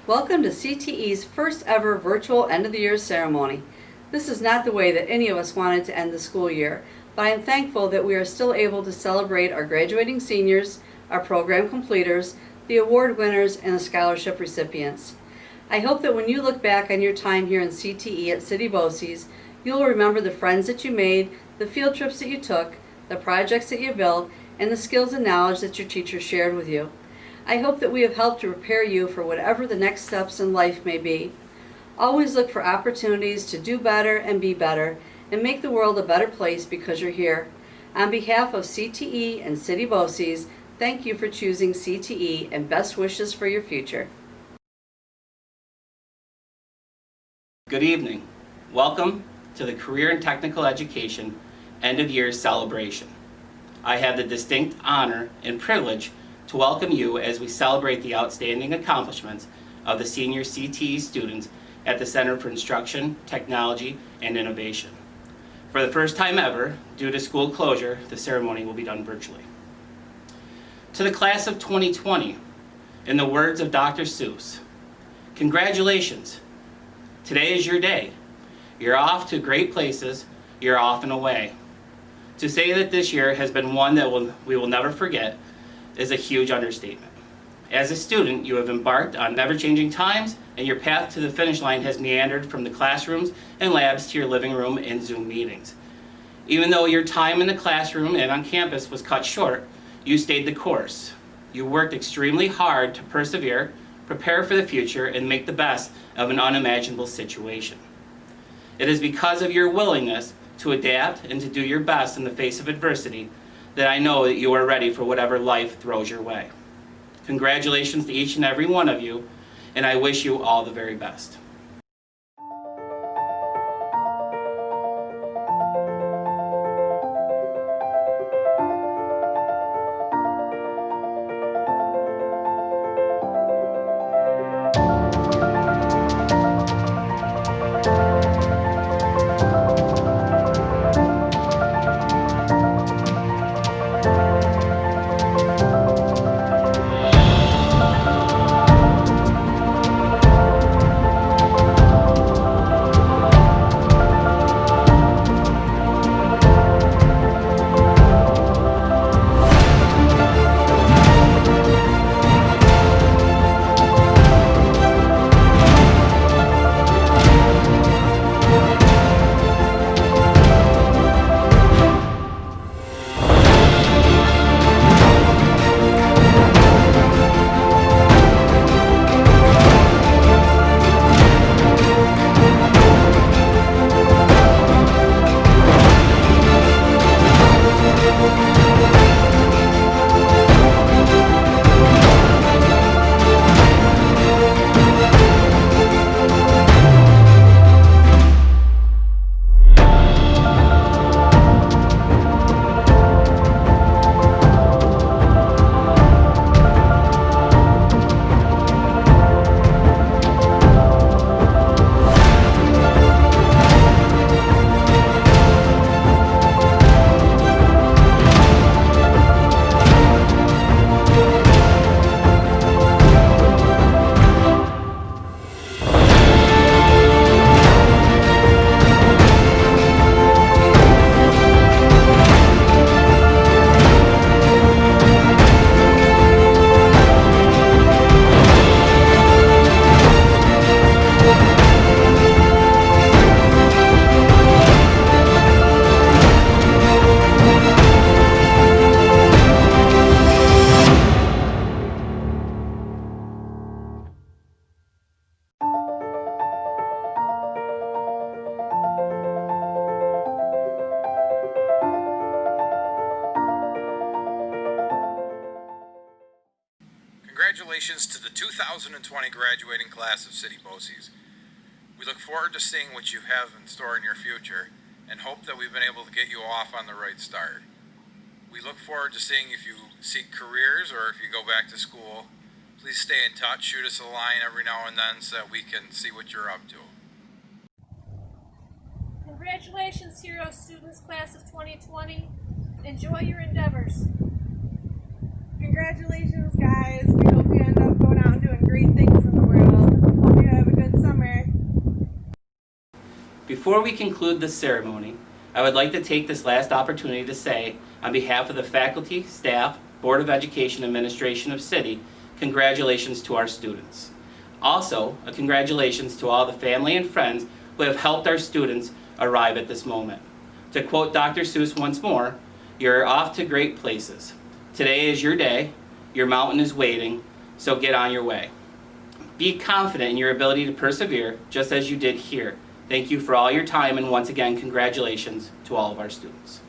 Welcome to CTE's first ever virtual end of the year ceremony. This is not the way that any of us wanted to end the school year, but I am thankful that we are still able to celebrate our graduating seniors, our program completers, the award winners, and the scholarship recipients. I hope that when you look back on your time here in CTE at City BOCES, you'll remember the friends that you made, the field trips that you took, the projects that you built, and the skills and knowledge that your teachers shared with you. I hope that we have helped to prepare you for whatever the next steps in life may be. Always look for opportunities to do better and be better and make the world a better place because you're here. On behalf of CTE and City BOCES, thank you for choosing CTE and best wishes for your future. Good evening. Welcome to the Career and Technical Education End of Year Celebration. I have the distinct honor and privilege to welcome you as we celebrate the outstanding accomplishments of the senior CTE students at the Center for Instruction, Technology, and Innovation. For the first time ever, due to school closure, the ceremony will be done virtually. To the class of 2020, in the words of Dr. Seuss, congratulations. Today is your day. You're off to great places. You're off and away. To say that this year has been one that we will never forget is a huge understatement. As a student, you have embarked on ever-changing times, and your path to the finish line has meandered from the classrooms and labs to your living room and Zoom meetings. Even though your time in the classroom and on campus was cut short, you stayed the course. You worked extremely hard to persevere, prepare for the future, and make the best of an unimaginable situation. It is because of your willingness to adapt and to do your best in the face of adversity that I know that you are ready for whatever life throws your way. Congratulations to each and every one of you, and I wish you all the very best. Congratulations to the 2020 graduating class of City BOCES. We look forward to seeing what you have in store in your future and hope that we've been able to get you off on the right start. We look forward to seeing if you seek careers or if you go back to school. Please stay in touch, shoot us a line every now and then so that we can see what you're up to. Congratulations, Hero Students Class of 2020. Enjoy your endeavors. Congratulations, guys. We hope you end up going out and doing great things in the world. Before we conclude this ceremony, I would like to take this last opportunity to say, on behalf of the faculty, staff, Board of Education Administration of City, congratulations to our students. Also, a congratulations to all the family and friends who have helped our students arrive at this moment. To quote Dr. Seuss once more, you're off to great places. Today is your day, your mountain is waiting, so get on your way. Be confident in your ability to persevere, just as you did here. Thank you for all your time, and once again, congratulations to all of our students.